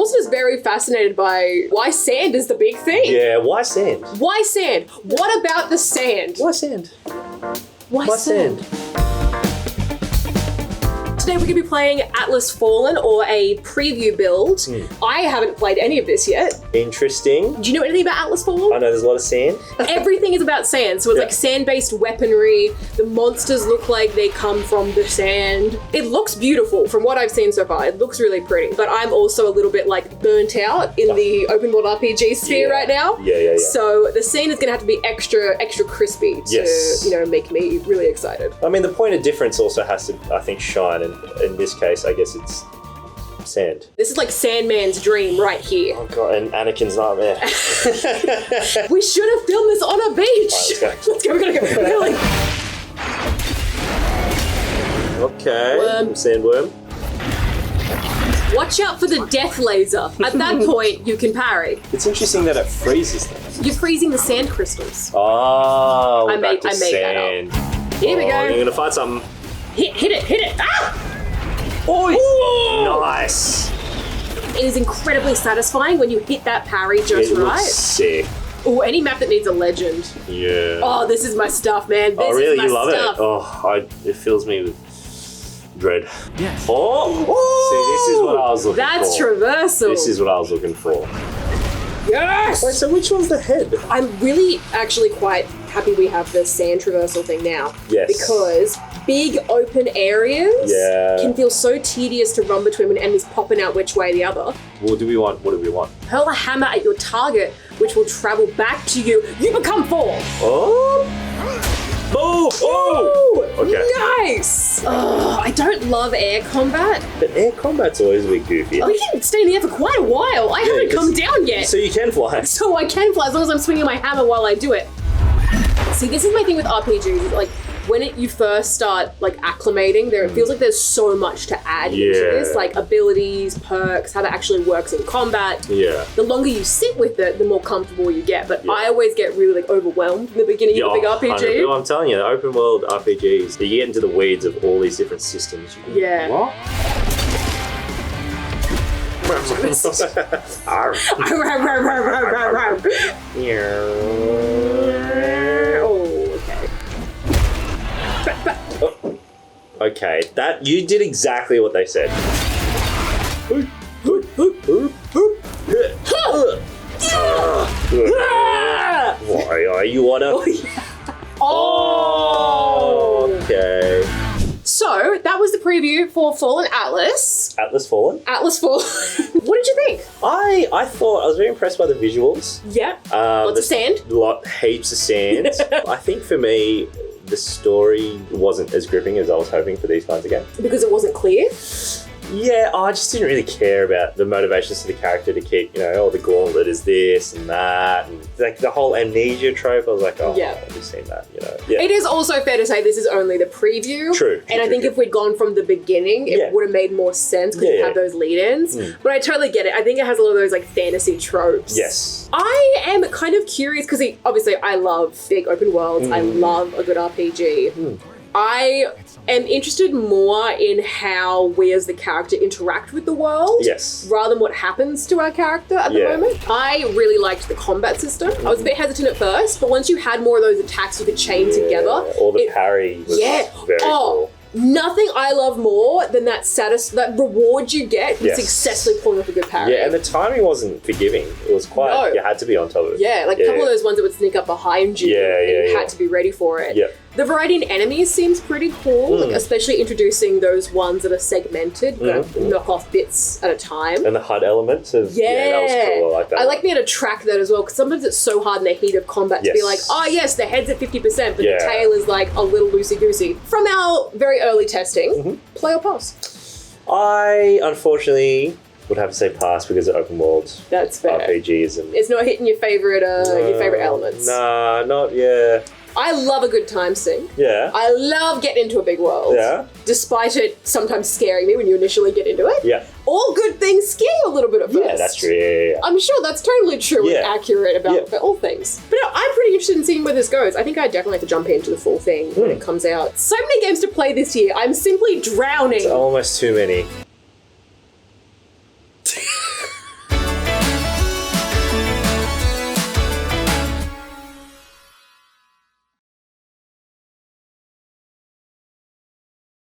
also just very fascinated by why sand is the big thing. Yeah, why sand? Why sand? What about the sand? Why sand? Why sand? Today we're going to be playing Atlas Fallen, or a preview build. I haven't played any of this yet. Interesting. Do you know anything about Atlas Fallen? I know there's a lot of sand. Everything is about sand, so it's Yeah. like sand-based weaponry. The monsters look like they come from the sand. It looks beautiful from what I've seen so far. It looks really pretty, but I'm also a little bit like burnt out in the open world RPG sphere right now. Yeah. So the sand is gonna have to be extra crispy to, Yes. make me really excited. I mean, the point of difference also has to, I think, shine, and in this case, I guess it's sand. This is like Sandman's dream right here. Oh god, and Anakin's nightmare. We should have filmed this on a beach. Right, let's go. Let's go. We're gonna go. Really? Okay. Worm. Sandworm. Watch out for the death laser. At that point, you can parry. It's interesting that it freezes things. You're freezing the sand crystals. Oh, I we're back made to that up. sand. Here we go. You're gonna fight something. Hit it. Ah! Oh, nice. It is incredibly satisfying when you hit that parry just It right. looks sick. Oh, any map that needs a legend. Yeah. Oh, this is my stuff, man. This Oh, really? is my You love stuff. it? Oh, it fills me with dread. Yes. Oh! See, this is what I was looking That's for. traversal. This is what I was looking for. Yes! Wait, so which one's the head? I'm really actually quite happy we have the sand traversal thing now. Yes. Because big open areas Yeah. can feel so tedious to run between when enemies popping out which way the other. What do we want? What do we want? Hurl a hammer at your target, which will travel back to you. You become full. Oh! Oh! Oh! Ooh, Okay. nice. Oh, I don't love air combat. But air combat's always a bit goofy. We can stay in the air for quite a while. I haven't come down yet. So you can fly. So I can fly as long as I'm swinging my hammer while I do it. See, this is my thing with RPGs. Like, when you first start acclimating, it feels like there's so much to add into Yeah. this, like abilities, perks, how that actually works in combat. Yeah. The longer you sit with it, the more comfortable you get. But Yeah. I always get really overwhelmed in the beginning of a big RPG. I'm telling you, open world RPGs, you get into the weeds of all these different systems. Yeah. What? Arr. Oh, okay. Okay, that you did exactly what they said. Why you wanna? Oh! Okay. So, that was the preview for Fallen Atlas. Atlas Fallen. Atlas Fallen. What did you think? I thought I was very impressed by the visuals. Yeah. Lots of sand. Heaps of sand. I think for me, the story wasn't as gripping as I was hoping for these kinds of games. Because it wasn't clear. Yeah, I just didn't really care about the motivations to the character to keep, oh, the gauntlet is this and that, and like the whole amnesia trope. I was like, oh, Yeah. I've just seen that, Yeah. It is also fair to say this is only the preview. True, And I true, think true. if we'd gone from the beginning, it Yeah. would have made more sense because you Yeah, have yeah. those lead-ins. But I totally get it. I think it has a lot of those fantasy tropes. Yes. I am kind of curious because obviously I love big open worlds. I love a good RPG. I am interested more in how we as the character interact with the world. Yes. Rather than what happens to our character at the Yeah. moment. I really liked the combat system. I was a bit hesitant at first, but once you had more of those attacks you could chain together. Or the it- parry was very cool. Nothing I love more than that reward you get for Yes. successfully pulling off a good parry. Yeah, and the timing wasn't forgiving. It was quite, No. you had to be on top of it. Yeah, like a couple of those ones that would sneak up behind you Yeah, and you yeah. had to be ready for it. Yep. The variety in enemies seems pretty cool, especially introducing those ones that are segmented, knock off bits at a time. And the HUD elements of, that was cool. I like that. I like being able to track that as well, because sometimes it's so hard in the heat of combat to be Yes. like, oh yes, the head's at 50%, but Yeah. the tail is like a little loosey-goosey. From our very early testing, play or pass? I, unfortunately, would have to say pass because of open world That's fair. RPGs. And It's not hitting your favorite elements. Nah, not, yeah. I love a good time sink. Yeah. I love getting into a big world. Yeah. Despite it sometimes scaring me when you initially get into it. Yeah. All good things scare you a little bit at first. Yeah, that's true. Yeah. I'm sure that's totally true Yeah. and accurate about Yeah. all things. But no, I'm pretty interested in seeing where this goes. I think I definitely have to jump into the full thing when it comes out. So many games to play this year. I'm simply drowning. Almost too many.